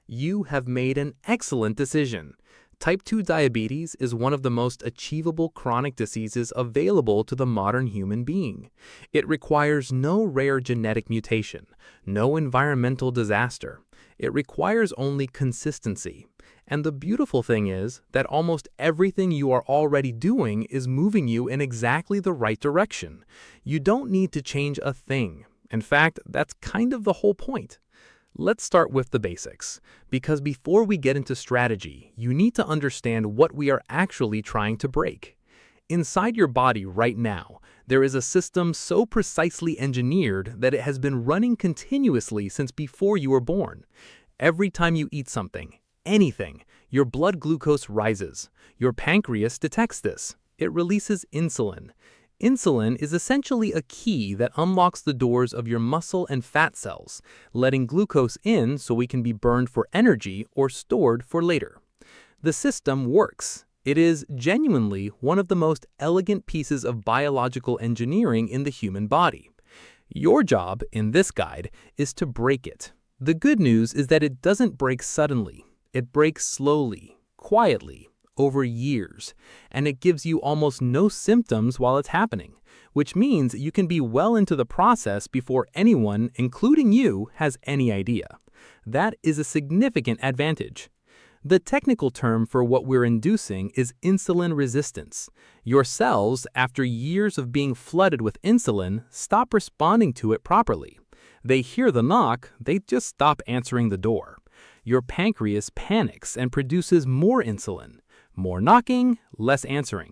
You have made an excellent decision. Type 2 diabetes is one of the most achievable chronic diseases available to the modern human being. It requires no rare genetic mutation, no environmental disaster. It requires only consistency. And the beautiful thing is that almost everything you are already doing is moving you in exactly the right direction. You don't need to change a thing. In fact, that's kind of the whole point. Let's start with the basics, because before we get into strategy, you need to understand what we are actually trying to break. Inside your body right now, there is a system so precisely engineered that it has been running continuously since before you were born. Every time you eat something, anything, your blood glucose rises. Your pancreas detects this. It releases insulin. Insulin is essentially a key that unlocks the doors of your muscle and fat cells, letting glucose in so we can be burned for energy or stored for later. The system works. It is genuinely one of the most elegant pieces of biological engineering in the human body. Your job in this guide is to break it. The good news is that it doesn't break suddenly. It breaks slowly, quietly, over years, and it gives you almost no symptoms while it's happening, which means you can be well into the process before anyone, including you, has any idea. That is a significant advantage. The technical term for what we're inducing is insulin resistance. Your cells, after years of being flooded with insulin, stop responding to it properly. They hear the knock, they just stop answering the door. Your pancreas panics and produces more insulin. More knocking, less answering.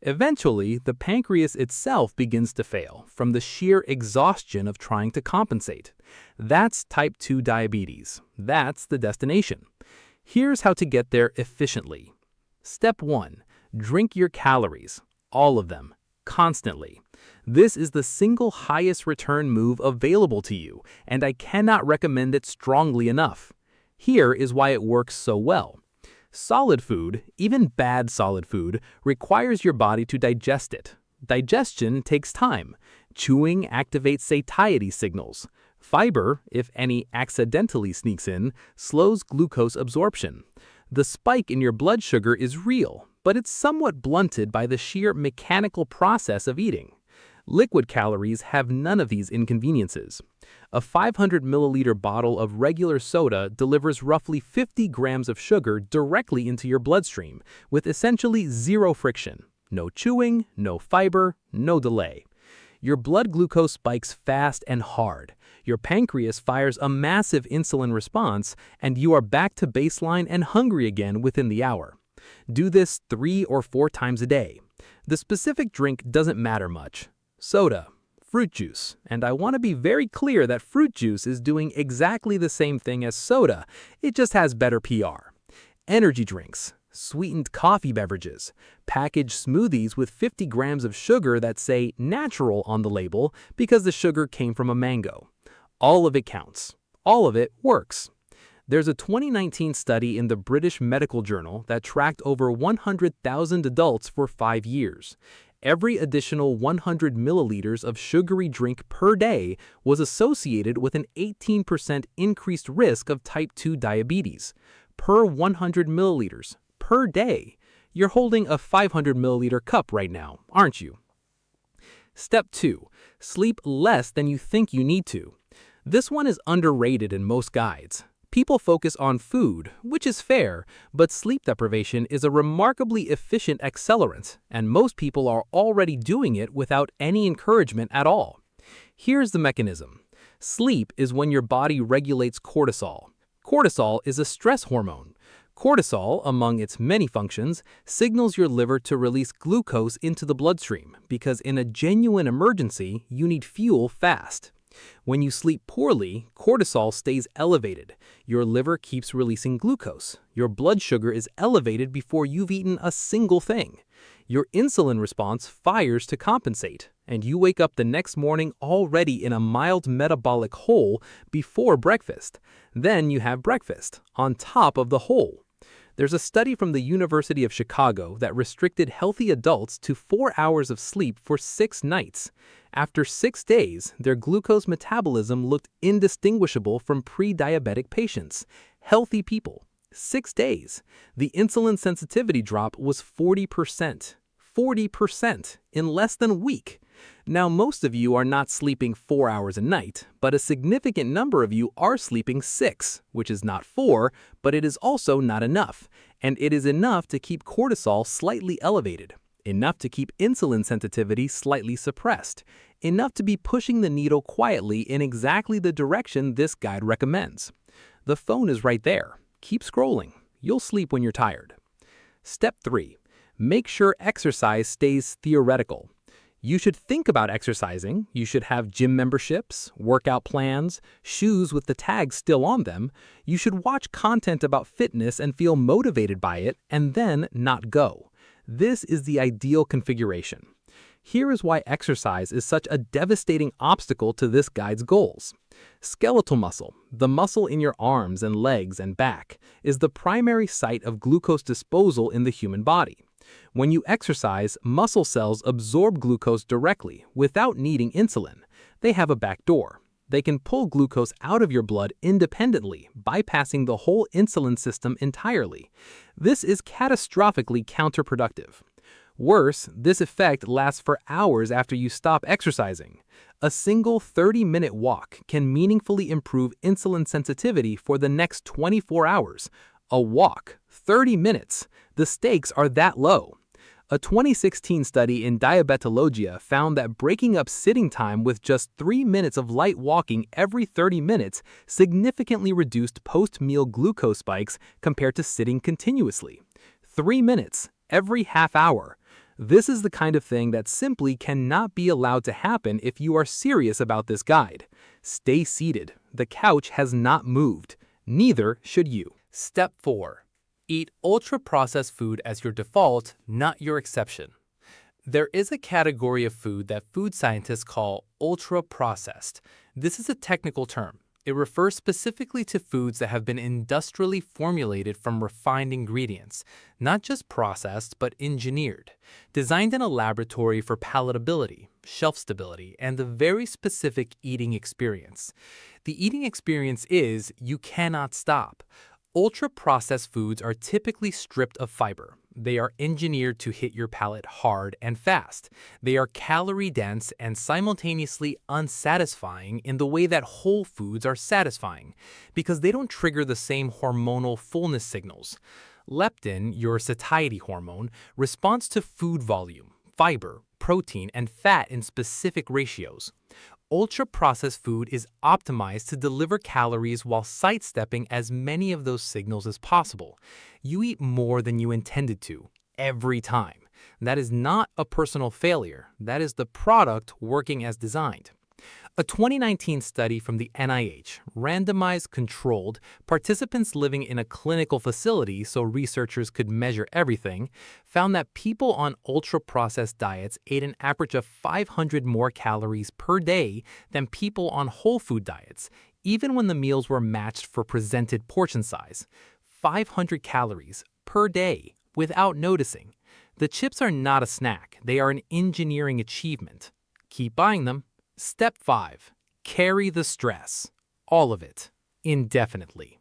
Eventually, the pancreas itself begins to fail from the sheer exhaustion of trying to compensate. That's type 2 diabetes. That's the destination. Here's how to get there efficiently. Step 1. Drink your calories. All of them. Constantly. This is the single highest return move available to you, and I cannot recommend it strongly enough. Here is why it works so well. Solid food, even bad solid food, requires your body to digest it. Digestion takes time. Chewing activates satiety signals. Fiber, if any accidentally sneaks in, slows glucose absorption. The spike in your blood sugar is real, but it's somewhat blunted by the sheer mechanical process of eating. Liquid calories have none of these inconveniences. A 500 milliliter bottle of regular soda delivers roughly 50 grams of sugar directly into your bloodstream, with essentially zero friction. No chewing, no fiber, no delay. Your blood glucose spikes fast and hard. Your pancreas fires a massive insulin response, and you are back to baseline and hungry again within the hour. Do this 3 or 4 times a day. The specific drink doesn't matter much. Soda, fruit juice, and I want to be very clear that fruit juice is doing exactly the same thing as soda, it just has better PR. Energy drinks, sweetened coffee beverages, packaged smoothies with 50 grams of sugar that say natural on the label because the sugar came from a mango. All of it counts. All of it works. There's a 2019 study in the British Medical Journal that tracked over 100,000 adults for 5 years. Every additional 100 milliliters of sugary drink per day was associated with an 18% increased risk of type 2 diabetes. Per 100 milliliters, per day. You're holding a 500 milliliter cup right now, aren't you? Step 2. Sleep less than you think you need to. This one is underrated in most guides. People focus on food, which is fair, but sleep deprivation is a remarkably efficient accelerant, and most people are already doing it without any encouragement at all. Here's the mechanism. Sleep is when your body regulates cortisol. Cortisol is a stress hormone. Cortisol, among its many functions, signals your liver to release glucose into the bloodstream because in a genuine emergency, you need fuel fast. When you sleep poorly, cortisol stays elevated. Your liver keeps releasing glucose. Your blood sugar is elevated before you've eaten a single thing. Your insulin response fires to compensate, and you wake up the next morning already in a mild metabolic hole before breakfast. Then you have breakfast, on top of the hole. There's a study from the University of Chicago that restricted healthy adults to 4 hours of sleep for 6 nights. After 6 days, their glucose metabolism looked indistinguishable from pre-diabetic patients. Healthy people, 6 days. The insulin sensitivity drop was 40%. 40% in less than a week. Now, most of you are not sleeping 4 hours a night, but a significant number of you are sleeping 6, which is not 4, but it is also not enough. And it is enough to keep cortisol slightly elevated, enough to keep insulin sensitivity slightly suppressed, enough to be pushing the needle quietly in exactly the direction this guide recommends. The phone is right there. Keep scrolling. You'll sleep when you're tired. Step 3. Make sure exercise stays theoretical. You should think about exercising. You should have gym memberships, workout plans, shoes with the tags still on them. You should watch content about fitness and feel motivated by it, and then not go. This is the ideal configuration. Here is why exercise is such a devastating obstacle to this guide's goals. Skeletal muscle, the muscle in your arms and legs and back, is the primary site of glucose disposal in the human body. When you exercise, muscle cells absorb glucose directly without needing insulin. They have a back door. They can pull glucose out of your blood independently, bypassing the whole insulin system entirely. This is catastrophically counterproductive. Worse, this effect lasts for hours after you stop exercising. A single 30-minute walk can meaningfully improve insulin sensitivity for the next 24 hours. A walk, 30 minutes. The stakes are that low. A 2016 study in Diabetologia found that breaking up sitting time with just 3 minutes of light walking every 30 minutes significantly reduced post-meal glucose spikes compared to sitting continuously. 3 minutes every half hour. This is the kind of thing that simply cannot be allowed to happen if you are serious about this guide. Stay seated. The couch has not moved. Neither should you. Step 4. Eat ultra-processed food as your default, not your exception. There is a category of food that food scientists call ultra-processed. This is a technical term. It refers specifically to foods that have been industrially formulated from refined ingredients, not just processed but engineered, designed in a laboratory for palatability, shelf stability, and a very specific eating experience. The eating experience is you cannot stop. Ultra-processed foods are typically stripped of fiber. They are engineered to hit your palate hard and fast. They are calorie-dense and simultaneously unsatisfying in the way that whole foods are satisfying, because they don't trigger the same hormonal fullness signals. Leptin, your satiety hormone, responds to food volume, fiber, protein, and fat in specific ratios. Ultra-processed food is optimized to deliver calories while sidestepping as many of those signals as possible. You eat more than you intended to, every time. That is not a personal failure. That is the product working as designed. A 2019 study from the NIH, randomized controlled, participants living in a clinical facility so researchers could measure everything, found that people on ultra-processed diets ate an average of 500 more calories per day than people on whole food diets, even when the meals were matched for presented portion size. 500 calories per day without noticing. The chips are not a snack. They are an engineering achievement. Keep buying them. Step 5. Carry the stress. All of it. Indefinitely.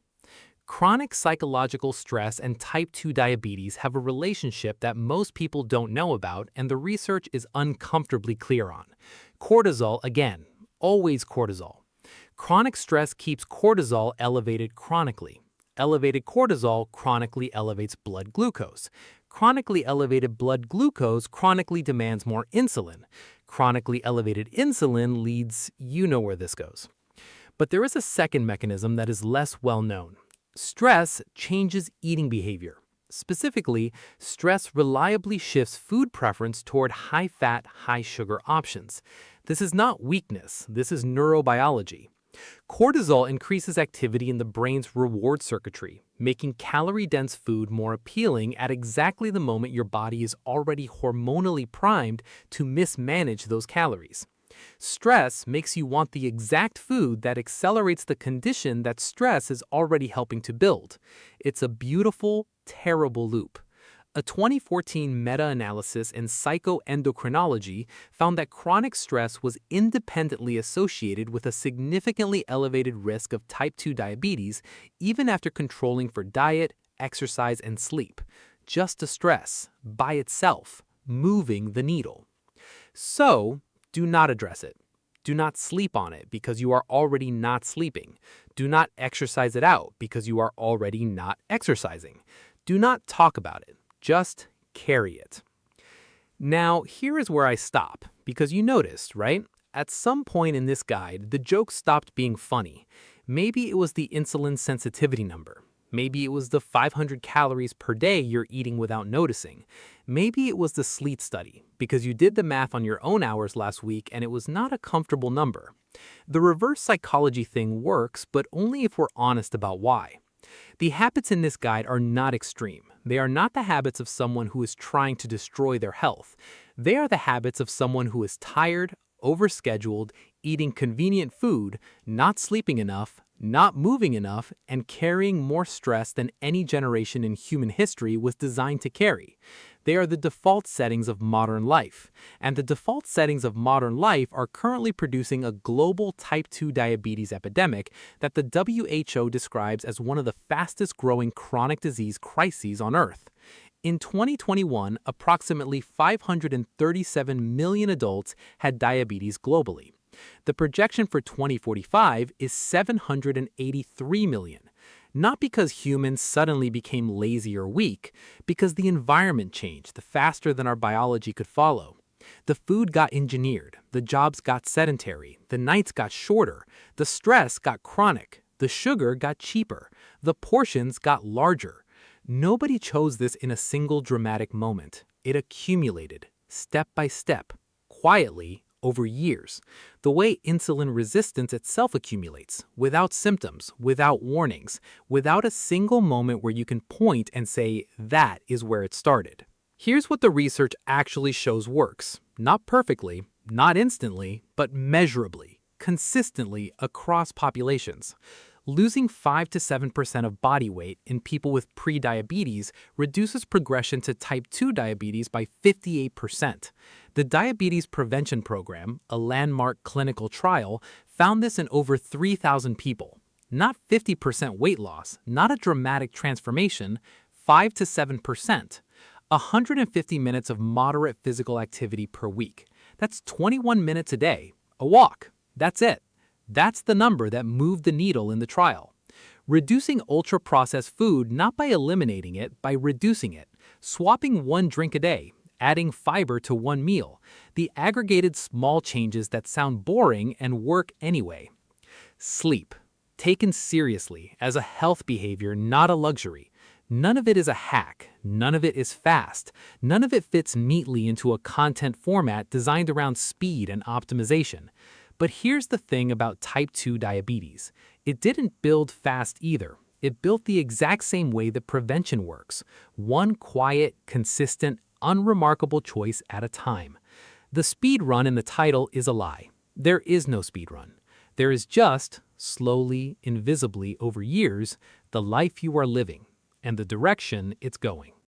Chronic psychological stress and type 2 diabetes have a relationship that most people don't know about and the research is uncomfortably clear on. Cortisol, again, always cortisol. Chronic stress keeps cortisol elevated chronically. Elevated cortisol chronically elevates blood glucose. Chronically elevated blood glucose chronically demands more insulin. Chronically elevated insulin leads, you know where this goes. But there is a second mechanism that is less well known. Stress changes eating behavior. Specifically, stress reliably shifts food preference toward high-fat, high-sugar options. This is not weakness, this is neurobiology. Cortisol increases activity in the brain's reward circuitry, making calorie-dense food more appealing at exactly the moment your body is already hormonally primed to mismanage those calories. Stress makes you want the exact food that accelerates the condition that stress is already helping to build. It's a beautiful, terrible loop. A 2014 meta-analysis in psychoendocrinology found that chronic stress was independently associated with a significantly elevated risk of type 2 diabetes even after controlling for diet, exercise, and sleep. Just the stress, by itself, moving the needle. So, do not address it. Do not sleep on it because you are already not sleeping. Do not exercise it out because you are already not exercising. Do not talk about it. Just carry it. Now, here is where I stop, because you noticed, right? At some point in this guide, the joke stopped being funny. Maybe it was the insulin sensitivity number. Maybe it was the 500 calories per day you're eating without noticing. Maybe it was the sleep study, because you did the math on your own hours last week and it was not a comfortable number. The reverse psychology thing works, but only if we're honest about why. The habits in this guide are not extreme. They are not the habits of someone who is trying to destroy their health. They are the habits of someone who is tired, overscheduled, eating convenient food, not sleeping enough, not moving enough, and carrying more stress than any generation in human history was designed to carry. They are the default settings of modern life, and the default settings of modern life are currently producing a global type 2 diabetes epidemic that the WHO describes as one of the fastest growing chronic disease crises on Earth. In 2021, approximately 537 million adults had diabetes globally. The projection for 2045 is 783 million. Not because humans suddenly became lazy or weak, because the environment changed faster than our biology could follow. The food got engineered, the jobs got sedentary, the nights got shorter, the stress got chronic, the sugar got cheaper, the portions got larger. Nobody chose this in a single dramatic moment. It accumulated, step by step, quietly, over years, the way insulin resistance itself accumulates, without symptoms, without warnings, without a single moment where you can point and say, that is where it started. Here's what the research actually shows works. Not perfectly, not instantly, but measurably, consistently across populations. Losing 5 to 7% of body weight in people with prediabetes reduces progression to type 2 diabetes by 58%. The Diabetes Prevention Program, a landmark clinical trial, found this in over 3,000 people. Not 50% weight loss, not a dramatic transformation, 5 to 7%. 150 minutes of moderate physical activity per week. That's 21 minutes a day. A walk. That's it. That's the number that moved the needle in the trial. Reducing ultra-processed food not by eliminating it, by reducing it. Swapping one drink a day. Adding fiber to one meal. The aggregated small changes that sound boring and work anyway. Sleep. Taken seriously as a health behavior, not a luxury. None of it is a hack. None of it is fast. None of it fits neatly into a content format designed around speed and optimization. But here's the thing about type 2 diabetes. It didn't build fast either. It built the exact same way that prevention works. One quiet, consistent, unremarkable choice at a time. The speed run in the title is a lie. There is no speed run. There is just, slowly, invisibly over years, the life you are living and the direction it's going.